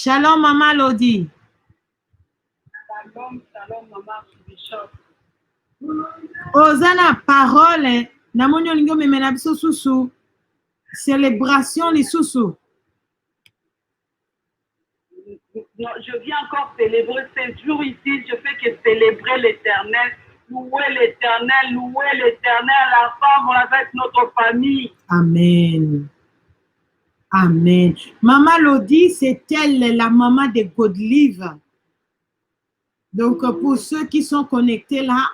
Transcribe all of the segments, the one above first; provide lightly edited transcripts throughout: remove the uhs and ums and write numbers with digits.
Shalom, Maman Lodi. Shalom, shalom, Maman Bishop. Ozana parole, namoni olingo memena biso susu. Célébration les sous-sous. Je viens encore célébrer ces jours ici. Je fais que célébrer l'Éternel. Louer l'Éternel ensemble avec notre famille. Amen. Amen. Maman Lodi, c'est elle la maman de Godlive. Donc, pour ceux qui sont connectés là,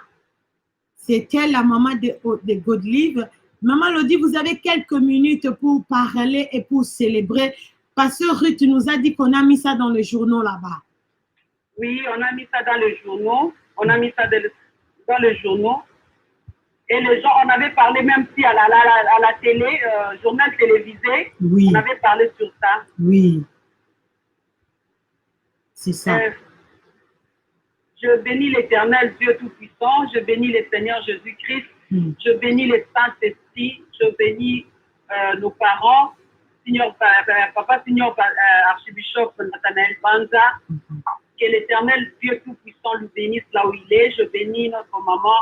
c'est elle la maman de Godlive. Maman Lodi, vous avez quelques minutes pour parler et pour célébrer. Parce que Ruth nous a dit qu'on a mis ça dans le journal là-bas. Oui, on a mis ça dans le journal. On a mis ça dans le journal. Et les gens, on avait parlé même si à la télé, journal télévisé, oui. On avait parlé sur ça. Oui. C'est ça. Je bénis l'Éternel Dieu Tout-Puissant. Je bénis le Seigneur Jésus-Christ. Je bénis les Saints-Esprits. Je bénis nos parents. Papa Signor Archibishop Nathanaël Banza, que l'Éternel Dieu Tout-Puissant le bénisse là où il est. Je bénis notre maman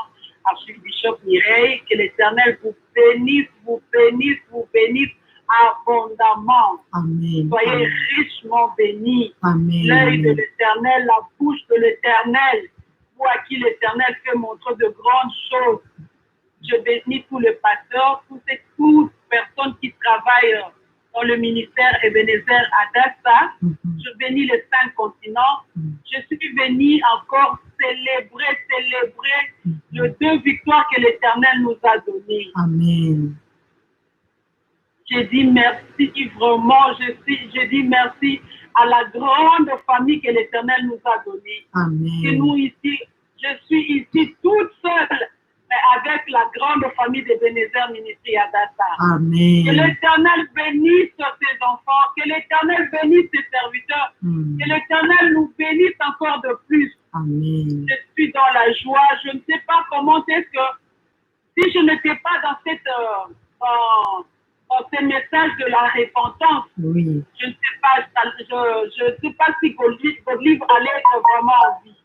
Archibishop Mireille, que l'Éternel vous bénisse abondamment. Amen. Soyez Amen. richement bénis. Amen. L'œil de l'Éternel, la bouche de l'Éternel, vous à qui l'Éternel fait montrer de grandes choses. Je bénis tous les pasteurs, toutes personnes qui travaillent dans le ministère Ebenezer Adassa. Je bénis les 5 continents. Je suis venu encore célébrer les 2 victoires que l'Éternel nous a données. Amen. Je dis merci vraiment, je dis merci à la grande famille que l'Éternel nous a donnée. Amen. Que nous ici, je suis ici toute seule, mais avec la grande famille de Ebenezer Ministry Adassa. Amen. Que l'Éternel bénisse ses enfants, que l'Éternel bénisse ses serviteurs, que l'Éternel nous bénisse encore de plus. Amen. Je suis dans la joie, je ne sais pas comment est-ce que, si je n'étais pas dans cette... dans ces messages de la repentance, oui. Je ne sais pas si Godlive allait être vraiment en vie.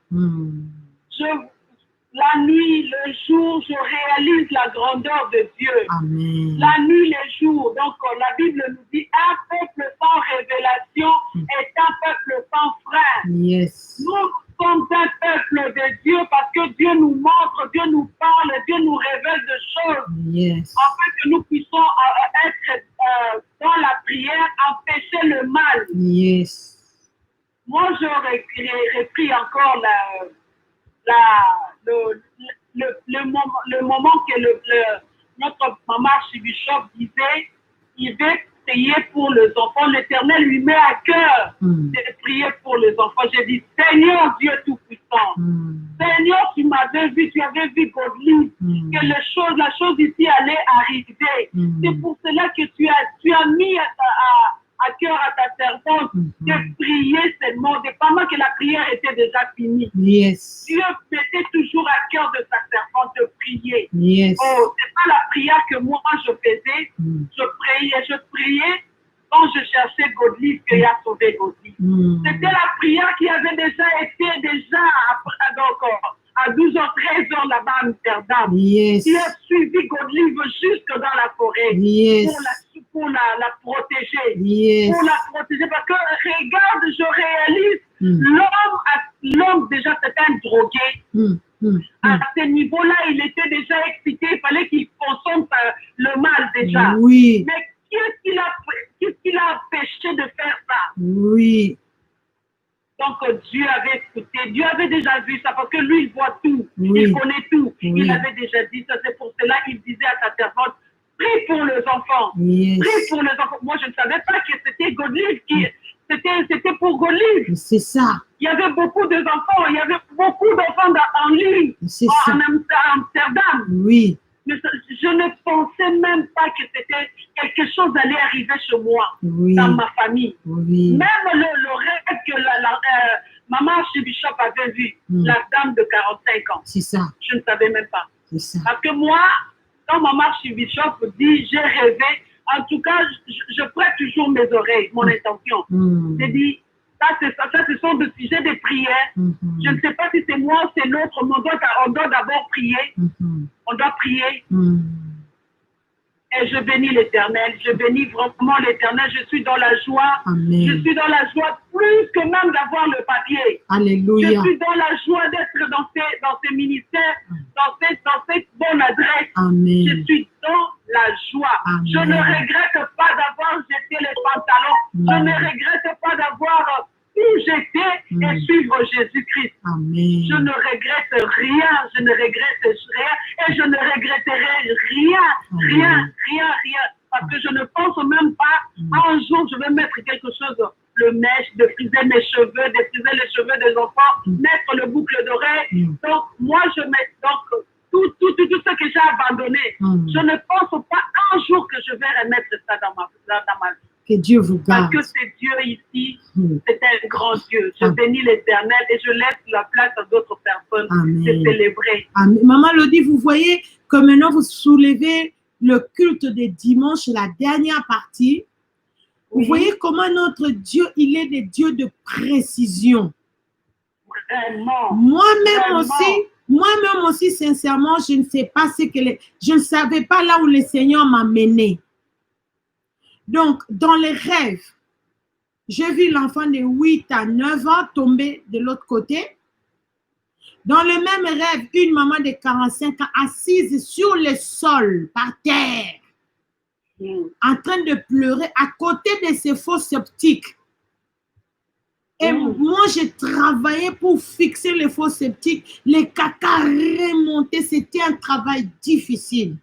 La nuit, le jour, je réalise la grandeur de Dieu. Amen. La nuit, le jour. Donc, la Bible nous dit un peuple sans révélation est un peuple sans frère. Yes. Nous sommes un peuple de Dieu parce que Dieu nous montre, Dieu nous parle, Dieu nous révèle des choses. Yes. Afin que nous puissions être dans la prière, empêcher le mal. Yes. Moi, j'aurais repris encore le moment que notre maman Archibishop disait, il veut prier pour les enfants. L'Éternel lui met à cœur de prier pour les enfants. J'ai dit, Seigneur Dieu Tout-Puissant, Seigneur, tu m'avais vu, tu avais vu Godlive, que la chose ici allait arriver. C'est pour cela que tu as mis à cœur à ta servante de prier seulement, pendant que la prière était déjà finie. Yes. Dieu mettait toujours à cœur de sa servante de prier. Yes. Oh, c'est pas la prière que moi je faisais. Je priais quand je cherchais Godlive qui a sauvé Godlive. C'était la prière qui avait déjà été à 12h, 13h là-bas à Amsterdam. Yes. Qui a suivi Godlive jusque dans la forêt. Yes. Pour la protéger. Yes. Pour la protéger. Parce que regarde, je réalise, l'homme déjà c'était un drogué. À ce niveau-là, il était déjà excité. Il fallait qu'il consomme le mal déjà. Oui. Mais qu'est-ce qu'il a empêché de faire ça? Oui. Donc Dieu avait écouté, Dieu avait déjà vu ça parce que lui il voit tout, oui. Il connaît tout. Oui. Il avait déjà dit ça, c'est pour cela qu'il disait à sa servante, prie pour les enfants. Yes. Prie pour les enfants. Moi je ne savais pas que c'était Godlive c'était pour Godlive. C'est ça. Il y avait beaucoup d'enfants, il y avait beaucoup d'enfants en ligne en Amsterdam. Oui. Mais je ne pensais même pas que c'était quelque chose allait arriver chez moi, dans ma famille. Oui. Même le rêve que maman Archibishop avait vu, la dame de 45 ans. C'est ça. Je ne savais même pas. C'est ça. Parce que moi, quand maman Archibishop dit j'ai rêvé, en tout cas, je prête toujours mes oreilles, mon intention. J'ai dit, Ça, ce sont des sujets de prière. Je ne sais pas si c'est moi ou c'est l'autre, mais on doit d'abord prier. On doit prier. Et je bénis l'Éternel. Je bénis vraiment l'Éternel. Je suis dans la joie. Amen. Je suis dans la joie plus que même d'avoir le papier. Alléluia. Je suis dans la joie d'être dans ces ministères, dans cette bonne adresse. Amen. Je suis dans la joie. Amen. Je ne regrette pas d'avoir jeté les pantalons. Je ne regrette pas d'avoir tout jeté et suivre Jésus-Christ. Amen. Je ne regrette rien. Je ne regrette rien. Et je ne regretterai rien. Parce que je ne pense même pas, un jour, je vais mettre quelque chose, le mèche, de friser mes cheveux, de friser les cheveux des enfants, mettre le boucle d'oreille. Donc, moi, je mets tout ce que j'ai abandonné. Je ne pense pas un jour que je vais remettre ça dans ma vie. Que Dieu vous garde. Parce que c'est Dieu ici, c'est un grand Dieu. Je bénis l'Éternel et je laisse la place à d'autres personnes de célébrer. Amen. Maman Lodi, vous voyez que maintenant vous soulevez le culte des dimanches, la dernière partie. Vous voyez comment notre Dieu, il est des dieux de précision. Vraiment. Moi-même aussi, sincèrement, je ne sais pas je ne savais pas là où le Seigneur m'a mené. Donc, dans les rêves, j'ai vu l'enfant de 8 à 9 ans tomber de l'autre côté. Dans le même rêve, une maman de 45 ans assise sur le sol, par terre, en train de pleurer à côté de ses fosses septiques. Et moi, j'ai travaillé pour fixer les fosses septiques. Les caca remontaient, c'était un travail difficile.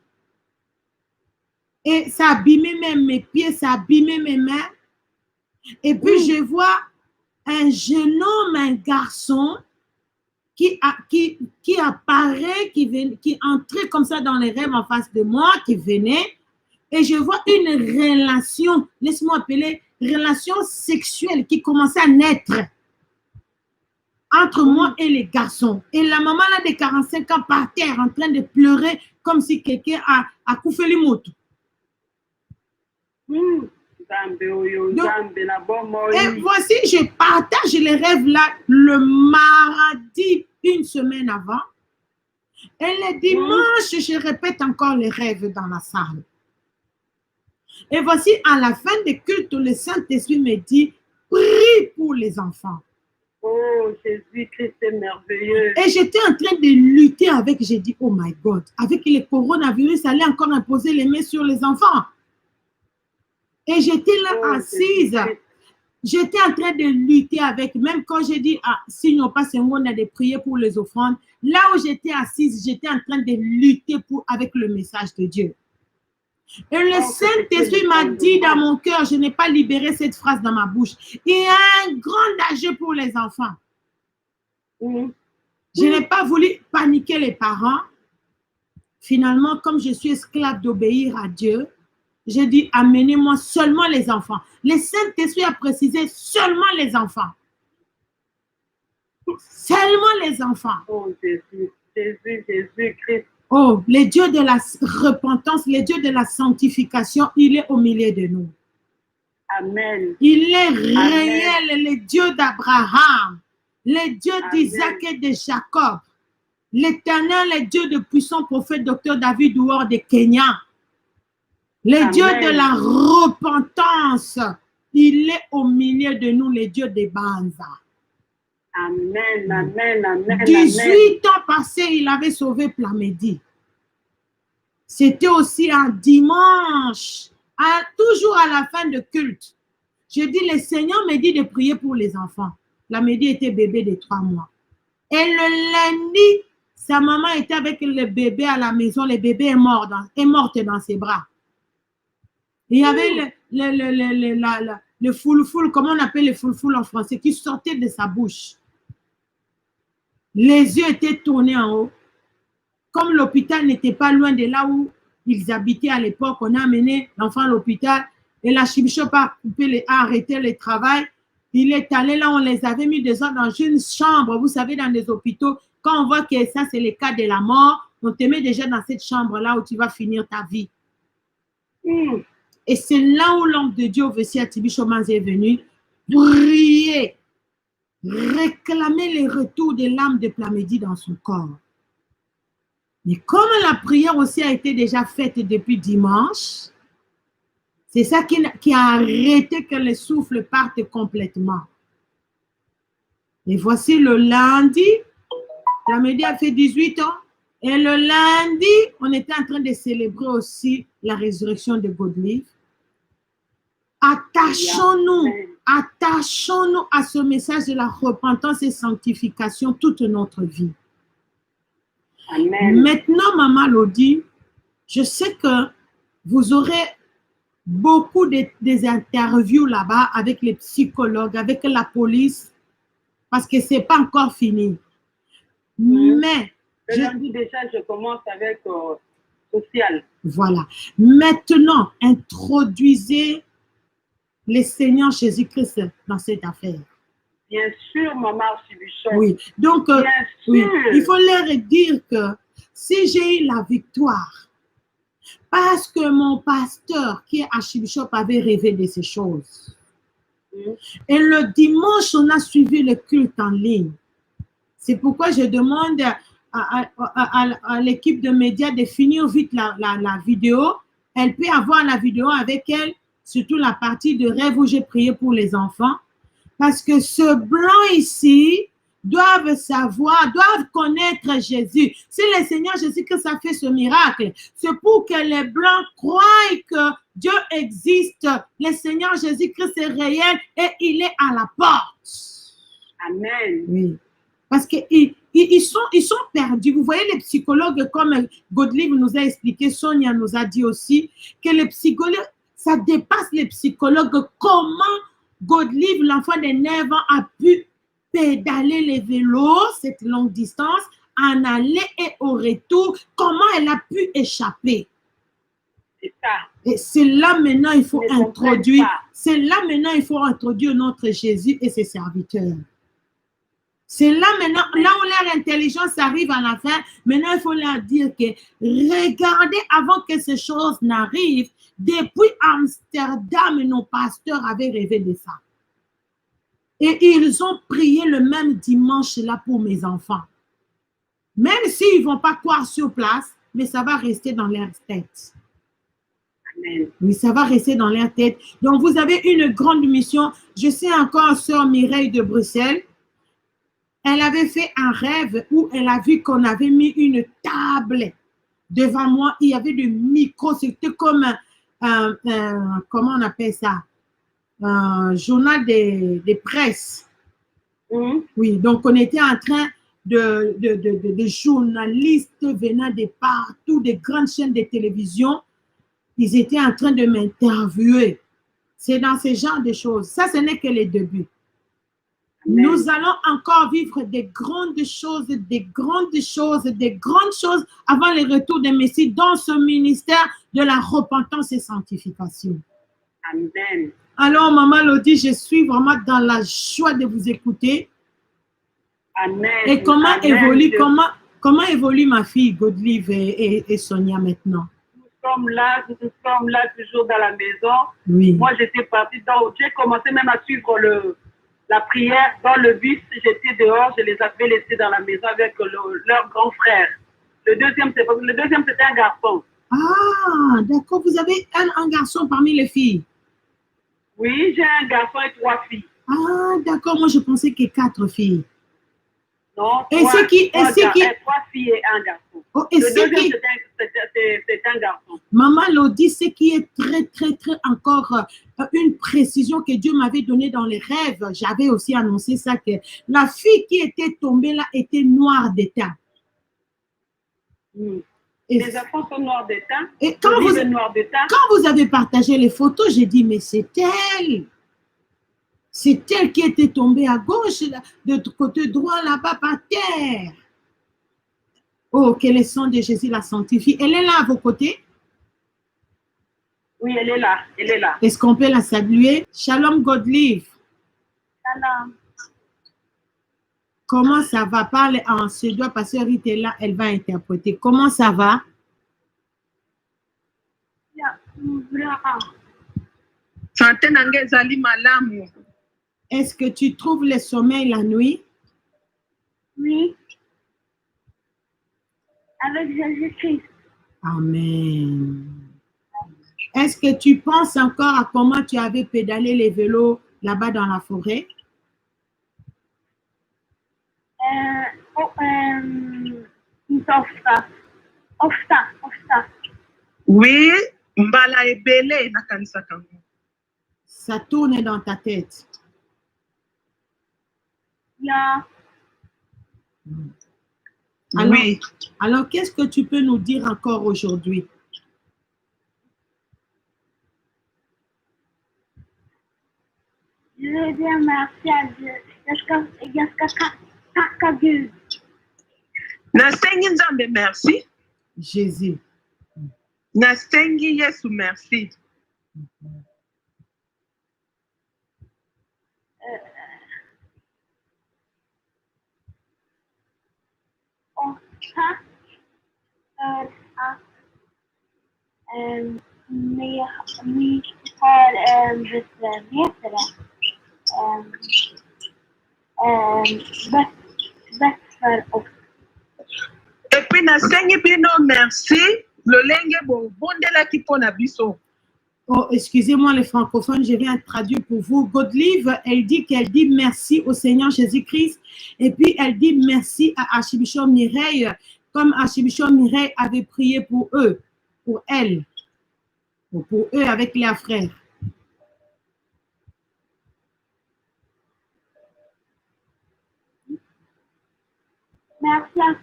Et ça abîmait même mes pieds, ça abîmait mes mains. Et puis, je vois un jeune homme, un garçon, qui apparaît, qui entrait comme ça dans les rêves en face de moi, qui venait. Et je vois une relation, laisse-moi appeler, relation sexuelle qui commençait à naître entre moi et les garçons. Et la maman là de 45 ans par terre en train de pleurer comme si quelqu'un a couffé les motos. Et voici, je partage les rêves là le mardi, une semaine avant. Et le dimanche, je répète encore les rêves dans la salle. Et voici, à la fin du culte, le Saint-Esprit me dit, prie pour les enfants. Oh, Jésus-Christ est merveilleux. Et j'étais en train de lutter avec, j'ai dit, oh my God, avec le coronavirus, allait encore imposer les mains sur les enfants. Et j'étais là assise. J'étais en train de lutter avec, même quand j'ai dit, si nous pas c'est on a de prier pour les offrandes, là où j'étais assise, j'étais en train de lutter avec le message de Dieu. Et le Saint-Esprit m'a dit dans mon cœur, je n'ai pas libéré cette phrase dans ma bouche, il y a un grand danger pour les enfants. Je n'ai pas voulu paniquer les parents. Finalement, comme je suis esclave d'obéir à Dieu, j'ai dit, amenez-moi seulement les enfants. Le Saint-Esprit a précisé seulement les enfants. Seulement les enfants. Oh, Jésus-Christ. Oh, le Dieu de la repentance, le Dieu de la sanctification, il est au milieu de nous. Amen. Il est réel, le Dieu d'Abraham, le Dieu d'Isaac et de Jacob. L'Éternel, le Dieu de puissant prophète, docteur David Ouor de Kenya. Le Dieu de la repentance, il est au milieu de nous, le Dieu des Banza. Amen, amen, amen. 18 ans passés, il avait sauvé Plamedi. C'était aussi un dimanche, toujours à la fin de culte. Je dis, le Seigneur me dit de prier pour les enfants. Plamedi était bébé de 3 mois. Et le lundi, sa maman était avec le bébé à la maison. Le bébé est morte dans ses bras. Il y avait le foul-foul, comment on appelle le foul-foul en français, qui sortait de sa bouche. Les yeux étaient tournés en haut. Comme l'hôpital n'était pas loin de là où ils habitaient à l'époque, on a amené l'enfant à l'hôpital et la Chibishop a arrêté le travail. Il est allé là, on les avait mis déjà dans une chambre. Vous savez, dans les hôpitaux, quand on voit que ça, c'est le cas de la mort, on te met déjà dans cette chambre-là où tu vas finir ta vie. Et c'est là où l'homme de Dieu, Vessia Tibi Chomaz, est venu prier réclamait le retour de l'âme de Plamedi dans son corps. Mais comme la prière aussi a été déjà faite depuis dimanche, c'est ça qui a arrêté que le souffle parte complètement. Et voici le lundi, Plamedi a fait 18 ans, et le lundi, on était en train de célébrer aussi la résurrection de Godelive. Attachons-nous à ce message de la repentance et sanctification toute notre vie. Amen. Maintenant, Maman Lodi, je sais que vous aurez beaucoup des interviews là-bas avec les psychologues, avec la police, parce que ce n'est pas encore fini. Mais le lundi déjà, je commence avec social. Voilà. Maintenant, introduisez le Seigneur Jésus-Christ dans cette affaire. Bien sûr, Maman Archibishop. Oui. Donc, oui, il faut leur dire que si j'ai eu la victoire, parce que mon pasteur qui est Archibishop avait rêvé de ces choses. Et le dimanche, on a suivi le culte en ligne. C'est pourquoi je demande à l'équipe de médias de finir vite la vidéo. Elle peut avoir la vidéo avec elle, surtout la partie de rêve où j'ai prié pour les enfants. Parce que ce blanc ici doivent savoir, doivent connaître Jésus. Si le Seigneur Jésus-Christ a fait ce miracle, c'est pour que les blancs croient que Dieu existe. Le Seigneur Jésus-Christ est réel et il est à la porte. Amen. Oui. Parce qu'ils sont perdus. Vous voyez les psychologues, comme Godelive nous a expliqué, Sonia nous a dit aussi, que les psychologues, ça dépasse les psychologues. Comment Godelive, l'enfant de 9 ans, a pu pédaler les vélos, cette longue distance, en aller et au retour, comment elle a pu échapper. C'est ça. Et c'est là maintenant il faut introduire, c'est là maintenant il faut introduire notre Jésus et ses serviteurs. C'est là maintenant, là où leur intelligence arrive à la fin, maintenant il faut leur dire que regardez avant que ces choses n'arrivent, depuis Amsterdam, nos pasteurs avaient rêvé de ça. Et ils ont prié le même dimanche là pour mes enfants. Même s'ils ne vont pas croire sur place, mais ça va rester dans leur tête. Amen. Oui, ça va rester dans leur tête. Donc, vous avez une grande mission. Je sais encore, sœur Mireille de Bruxelles, elle avait fait un rêve où elle a vu qu'on avait mis une table devant moi. Il y avait des micros. C'était comme comment on appelle ça? Un journal de presse. Oui, donc on était en train de journalistes venant de partout, des grandes chaînes de télévision. Ils étaient en train de m'interviewer. C'est dans ce genre de choses. Ça, ce n'est que le début. Amen. Nous allons encore vivre des grandes choses, des grandes choses, des grandes choses avant le retour de Messie dans ce ministère de la repentance et sanctification. Amen. Alors, Maman Lodi, je suis vraiment dans la joie de vous écouter. Amen. Et comment Amen. comment évolue ma fille Godelive et Sonia maintenant? Nous sommes là toujours dans la maison. Oui. Moi, j'étais partie, j'ai commencé même à suivre la prière dans le bus. J'étais dehors, je les avais laissés dans la maison avec leur grand frère. Le deuxième, c'était un garçon. Ah, d'accord. Vous avez un garçon parmi les filles? Oui, j'ai un garçon et 3 filles. Ah, d'accord. Moi, je pensais que 4 filles. Non, 3 filles et un garçon. Oh, et le deuxième, c'est un garçon. Maman Lodi, ce qui est très encore une précision que Dieu m'avait donnée dans les rêves. J'avais aussi annoncé ça, que la fille qui était tombée là était noire d'état. Les enfants sont noirs d'état. Et quand vous avez partagé les photos, j'ai dit, mais c'est elle. C'est elle qui était tombée à gauche, de côté droit, là-bas, par terre. Oh, que le sang de Jésus la sanctifie. Elle est là à vos côtés? Oui, elle est là. Elle est là. Est-ce qu'on peut la saluer? Shalom Godelive. Shalom. Comment ça va? Parle en suédois parce que Rita est là, elle va interpréter. Comment ça va? Santé nange ezali malamu. Est-ce que tu trouves le sommeil la nuit? Oui. Avec Jésus-Christ. Amen. Est-ce que tu penses encore à comment tu avais pédalé les vélos là-bas dans la forêt? Ofta. Oui, mbala ebele na kanisa kango. Ça tourne dans ta tête. Yeah. Alors, Oui. Alors, qu'est-ce que tu peux nous dire encore aujourd'hui? Je veux dire merci à Dieu. Nasengi nzambe merci. Jésus. Nasengi Yesu merci. Et puis nasengi bino merci lolenge bobondelaki mpona biso. Oh, excusez-moi les francophones, je viens traduire pour vous. Godelive, elle dit merci au Seigneur Jésus-Christ et puis elle dit merci à Archibishop Mireille, comme Archibishop Mireille avait prié pour eux, pour elle, ou pour eux avec leurs frères. Merci à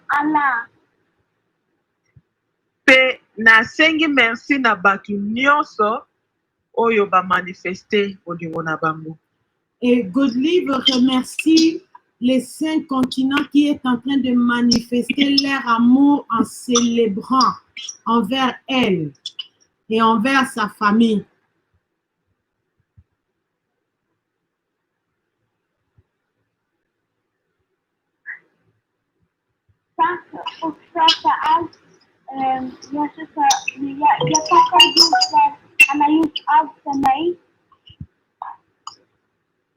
Allah. Pe nasengi merci na bato nyonso oyo ba manifester olingo na bango. Et Godelive remercie les 5 continents qui est en train de manifester leur amour en célébrant envers elle et envers sa famille.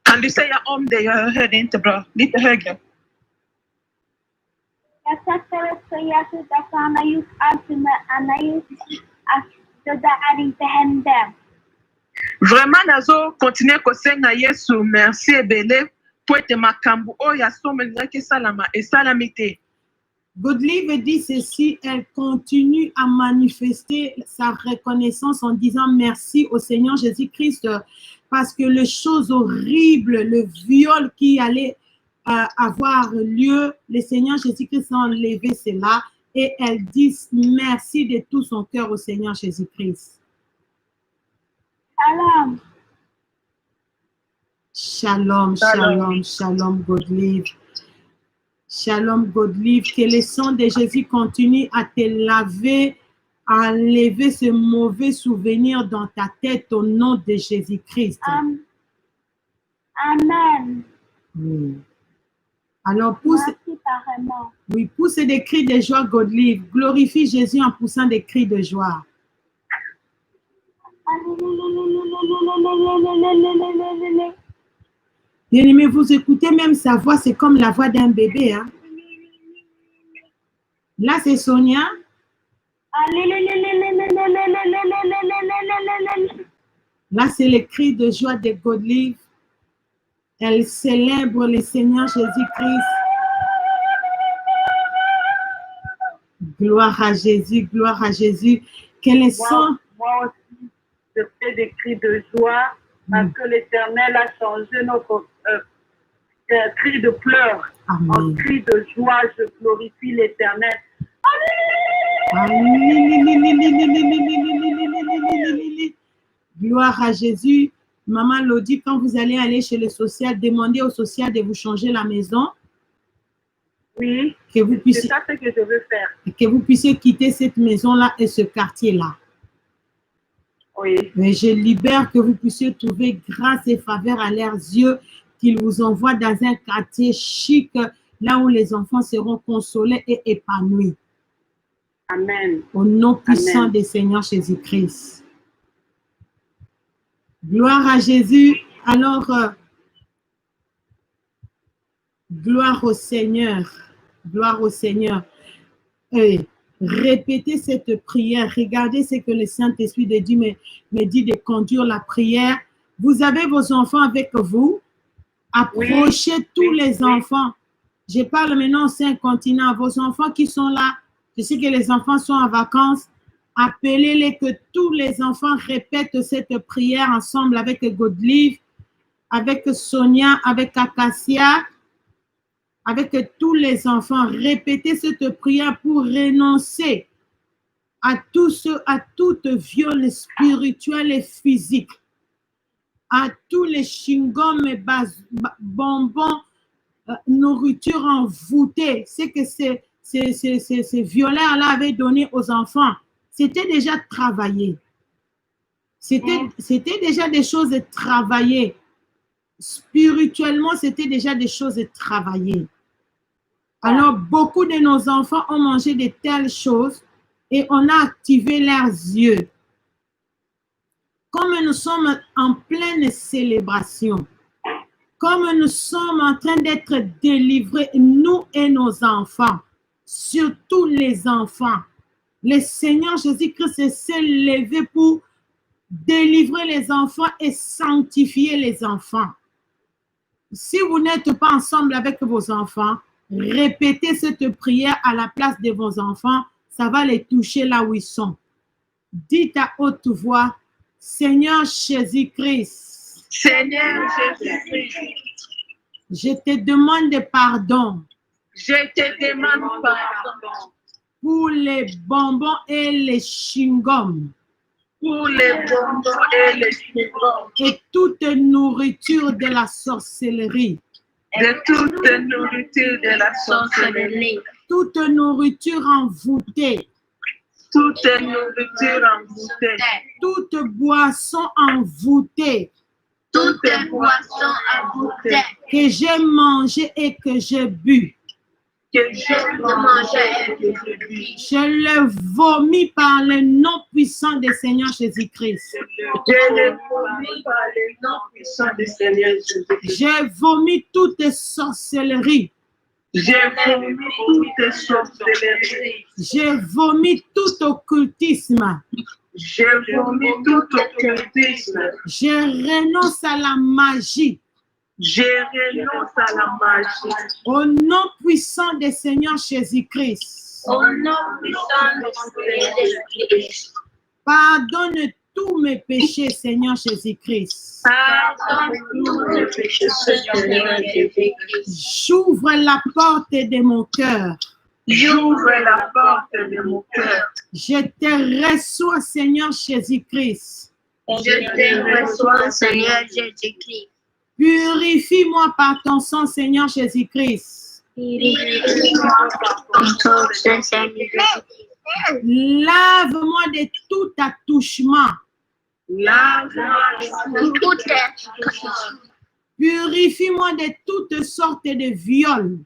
Kan du säga om det? Jag hörde inte bra. Lite högre. Jag tackar också Jesus att han har gjort allt för mig. Han har gjort att det där inte hände. Vraiment nazo continuer kosenga Yesu merci ebele po ete makambo oyo asomelingaki esalama esalami te. Godelive dit ceci, elle continue à manifester sa reconnaissance en disant merci au Seigneur Jésus-Christ parce que les choses horribles, le viol qui allait avoir lieu, le Seigneur Jésus-Christ a enlevé cela et elle dit merci de tout son cœur au Seigneur Jésus-Christ. Shalom. Shalom, shalom, shalom, Godelive. Shalom, Godelive, que le sang de Jésus continue à te laver, à enlever ce mauvais souvenir dans ta tête au nom de Jésus-Christ. Amen. Oui. Alors, pousse des cris de joie, Godelive. Glorifie Jésus en poussant des cris de joie. Bien-aimé, vous écoutez même sa voix, c'est comme la voix d'un bébé. Hein? Là, c'est Sonia. Là, c'est le cri de joie de Godelive. Elle célèbre le Seigneur Jésus-Christ. Gloire à Jésus, gloire à Jésus. Quel est son... Moi aussi, je fais des cris de joie parce que l'Éternel a changé notre cri de pleurs en cri de joie. Je glorifie l'Éternel. Gloire à Jésus. Maman Lodi, quand vous allez aller chez le social, demandez au social de vous changer la maison. Oui, c'est ça ce que je veux faire. Que vous puissiez quitter cette maison-là et ce quartier-là. Oui. Mais je libère que vous puissiez trouver grâce et faveur à leurs yeux, qu'ils vous envoient dans un quartier chic, là où les enfants seront consolés et épanouis. Amen. Au nom puissant du Seigneur Jésus-Christ. Gloire à Jésus. Alors, gloire au Seigneur. Gloire au Seigneur. Répétez cette prière. Regardez ce que le Saint-Esprit de Dieu me dit de conduire la prière. Vous avez vos enfants avec vous. Approchez tous les enfants. Je parle maintenant au Saint-Continent. Vos enfants qui sont là, je sais que les enfants sont en vacances. Appelez-les, que tous les enfants répètent cette prière ensemble avec Godelive, avec Sonia, avec Acacia, avec tous les enfants. Répétez cette prière pour renoncer à toute violence spirituelle et physique, à tous les chewing-gums et bonbons, nourriture envoûtée. C'est que ces violeurs-là avaient donné aux enfants. C'était déjà travaillé. C'était déjà des choses travaillées. Spirituellement, c'était déjà des choses travaillées. Alors, beaucoup de nos enfants ont mangé de telles choses et on a activé leurs yeux. Comme nous sommes en pleine célébration, comme nous sommes en train d'être délivrés, nous et nos enfants, surtout les enfants, le Seigneur Jésus-Christ s'est levé pour délivrer les enfants et sanctifier les enfants. Si vous n'êtes pas ensemble avec vos enfants, répétez cette prière à la place de vos enfants, ça va les toucher là où ils sont. Dites à haute voix, Seigneur Jésus-Christ, Seigneur Jésus-Christ, je te demande pardon. Je te demande pardon pour les bonbons et les chewing-gums. Pour les bonbons et les chewing-gums. Et toute nourriture de la sorcellerie. De toute nourriture de la sorcellerie. Toute nourriture envoûtée. Toute nourriture envoûtée. Toute boisson envoûtée. Toute boisson envoûtée. Que j'ai mangé et que j'ai bu. Que je mangeais et que je bu. Je le vomis par le nom puissant du Seigneur Jésus-Christ. Je le vomis par le nom puissant du Seigneur Jésus-Christ. J'ai vomi toute sorcellerie. J'ai vomi toute sorcellerie. J'ai vomi tout occultisme. J'ai vomi tout occultisme. Je renonce à la magie. Je renonce à la magie. Au nom puissant du Seigneur Jésus-Christ. Au nom puissant du Seigneur Jésus-Christ. Pardonne tous mes péchés, Seigneur Jésus-Christ. Pardonne tous mes péchés, Seigneur Jésus-Christ. J'ouvre la porte de mon cœur. J'ouvre la porte de mon cœur. Je te reçois, Seigneur Jésus-Christ. Je te reçois, Seigneur Jésus-Christ. Purifie-moi par ton sang, Seigneur Jésus-Christ. Purifie-moi par ton sang, Seigneur Jésus-Christ. Lave-moi de tout attouchement. Lave-moi de tout attouchement. Purifie-moi de toutes sortes de viols.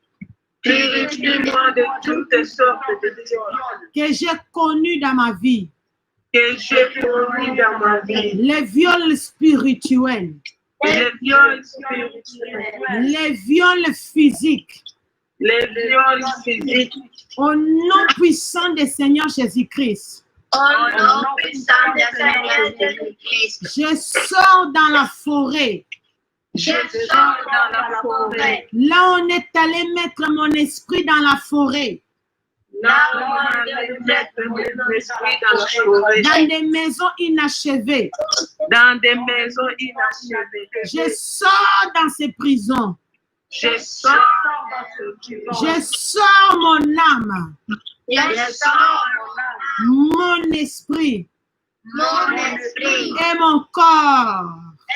Purifie-moi de toutes sortes de viols que j'ai connus dans ma vie. Que j'ai connus dans ma vie. Les viols spirituels. Les viols spirituels. Les viols physiques. Les viols physiques. Au nom puissant du Seigneur Jésus-Christ. Au nom puissant du Seigneur Jésus-Christ. Je sors dans la forêt. Je sors dans la forêt. Là, on est allé mettre mon esprit dans la forêt. Là, on allé mettre mon esprit dans la forêt. Dans des maisons inachevées. Dans des maisons inachevées. Je sors dans ces prisons. Je sors dans ces prisons. Je sors mon âme. Je sors mon esprit. Mon esprit. Et mon corps.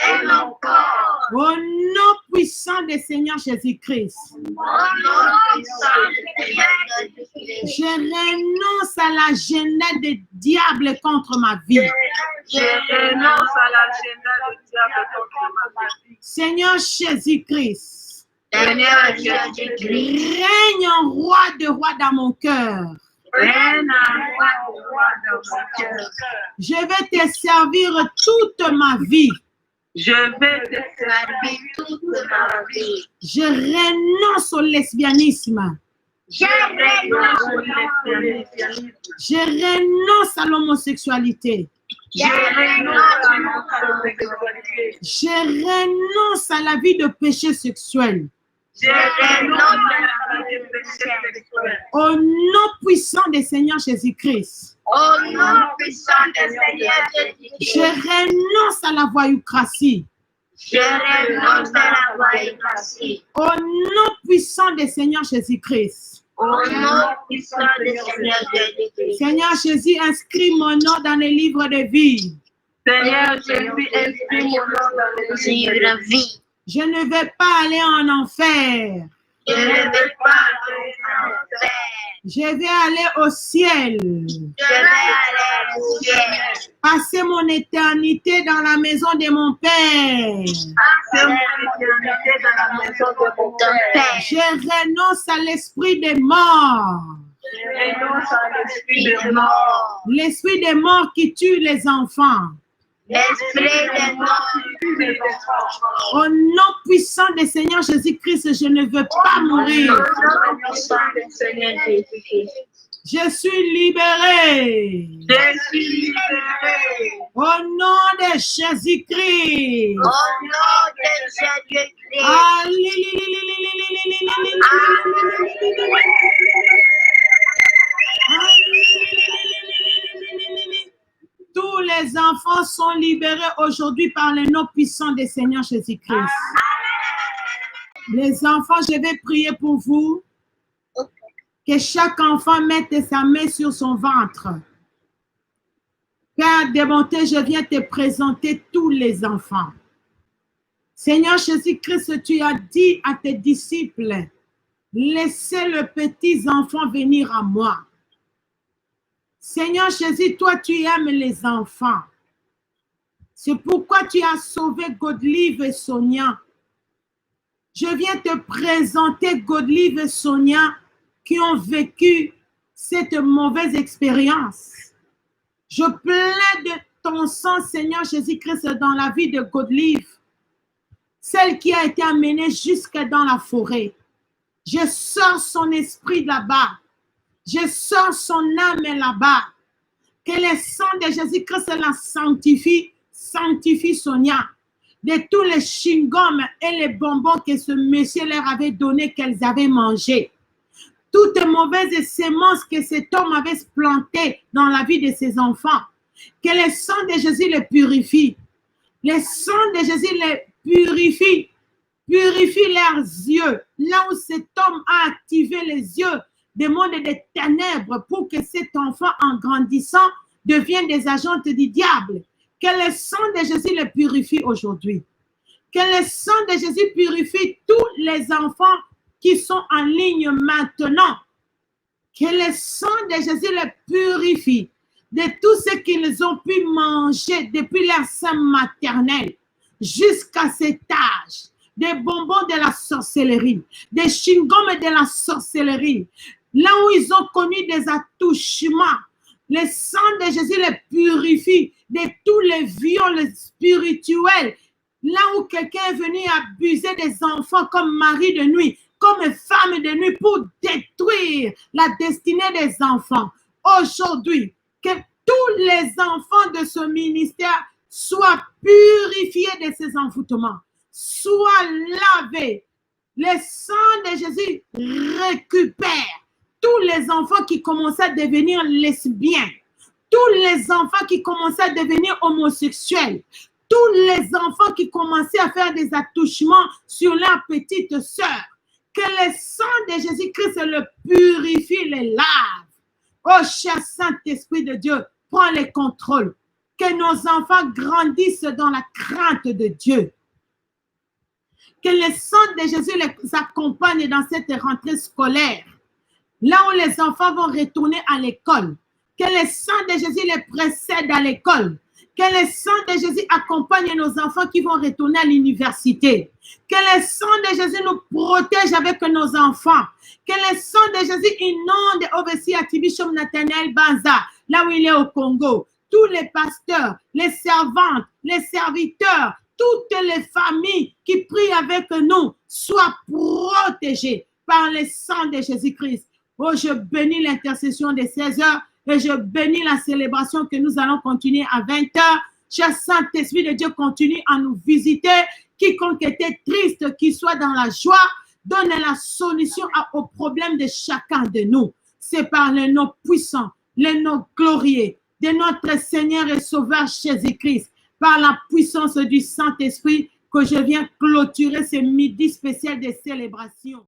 Et mon corps. Au nom puissant du Seigneur Jésus-Christ. Au nom puissant du Seigneur Jésus-Christ. Je renonce à l'agenda du diable contre ma vie. Je renonce à l'agenda du diable contre ma vie. Seigneur Jésus-Christ. Seigneur Jésus-Christ. Règne en roi de roi dans mon cœur. Règne en roi de roi dans mon cœur. Je vais te servir toute ma vie. Je vais te servir toute ma vie. Je renonce au lesbianisme. Je renonce au lesbianisme. Je renonce à l'homosexualité. Je renonce à l'homosexualité. Je renonce à la vie de péché sexuel. Je renonce à la vie de péché sexuel. Au nom puissant du Seigneur Jésus-Christ. Au nom puissant du Seigneur Jésus-Christ. Je renonce à la voyoucratie. Je renonce à la voyoucratie. Au nom puissant du Seigneur Jésus-Christ. Au nom puissant du Seigneur Jésus-Christ. Seigneur Jésus, inscris mon nom dans les livres de vie. Seigneur Jésus, inscris mon nom dans le livre de vie. Je ne vais pas aller en enfer. Je ne vais pas aller en enfer. Je vais aller au ciel. Je vais aller au ciel. Passer mon éternité dans la maison de mon Père. Passer mon éternité dans la maison de mon Père. Je renonce à l'esprit des morts. Je renonce à l'esprit des morts. L'esprit des morts qui tue les enfants. L'esprit des morts qui tue les enfants. Au nom puissant du Seigneur Jésus-Christ, je ne veux pas mourir. Au nom puissant du Seigneur Jésus-Christ. Je suis libéré. Je suis libéré. Au nom de Jésus-Christ. Au nom de Jésus-Christ. Tous les enfants sont libérés aujourd'hui par le nom puissant du Seigneur Jésus-Christ. Les enfants, je vais prier pour vous. Que chaque enfant mette sa main sur son ventre. Père de bonté, je viens te présenter tous les enfants. Seigneur Jésus-Christ, tu as dit à tes disciples, laissez les petits enfants venir à moi. Seigneur Jésus, toi tu aimes les enfants. C'est pourquoi tu as sauvé Godelive et Sonia. Je viens te présenter Godelive et Sonia qui ont vécu cette mauvaise expérience. Je plaide ton sang, Seigneur Jésus-Christ, dans la vie de Godelive, celle qui a été amenée jusque dans la forêt. Je sors son esprit là-bas. Je sors son âme là-bas. Que le sang de Jésus-Christ la sanctifie, sanctifie Sonia. De tous les chewing-gums et les bonbons que ce monsieur leur avait donné, qu'elles avaient mangé. Toutes mauvaises semences que cet homme avait plantées dans la vie de ses enfants. Que le sang de Jésus les purifie. Le sang de Jésus les purifie. Purifie leurs yeux. Là où cet homme a activé les yeux des mondes des ténèbres pour que cet enfant, en grandissant, devienne des agents du diable. Que le sang de Jésus les purifie aujourd'hui. Que le sang de Jésus purifie tous les enfants qui sont en ligne maintenant. Que le sang de Jésus les purifie de tout ce qu'ils ont pu manger depuis leur sein maternel jusqu'à cet âge. Des bonbons de la sorcellerie, des chewing-gums de la sorcellerie, là où ils ont connu des attouchements. Le sang de Jésus les purifie de tous les viols spirituels. Là où quelqu'un est venu abuser des enfants comme mari de nuit, comme femme de nuit pour détruire la destinée des enfants. Aujourd'hui, que tous les enfants de ce ministère soient purifiés de ces envoûtements, soient lavés. Le sang de Jésus récupère tous les enfants qui commençaient à devenir lesbiens, tous les enfants qui commençaient à devenir homosexuels, tous les enfants qui commençaient à faire des attouchements sur leur petite sœur. Que le sang de Jésus-Christ le purifie, les lave. Oh, cher Saint-Esprit de Dieu, prends le contrôle. Que nos enfants grandissent dans la crainte de Dieu. Que le sang de Jésus les accompagne dans cette rentrée scolaire. Là où les enfants vont retourner à l'école. Que le sang de Jésus les précède à l'école. Que le sang de Jésus accompagne nos enfants qui vont retourner à l'université. Que le sang de Jésus nous protège avec nos enfants. Que le sang de Jésus inonde Overseer Tibishom Nathaniel Banza, là où il est au Congo. Tous les pasteurs, les servantes, les serviteurs, toutes les familles qui prient avec nous soient protégées par le sang de Jésus-Christ. Oh, je bénis l'intercession de 16 heures et je bénis la célébration que nous allons continuer à 20 heures. Cher Saint-Esprit de Dieu, continue à nous visiter. Quiconque était triste, qu'il soit dans la joie, donne la solution aux problèmes de chacun de nous. C'est par le nom puissant, le nom glorieux de notre Seigneur et Sauveur Jésus-Christ, par la puissance du Saint-Esprit, que je viens clôturer ce midi spécial de célébration.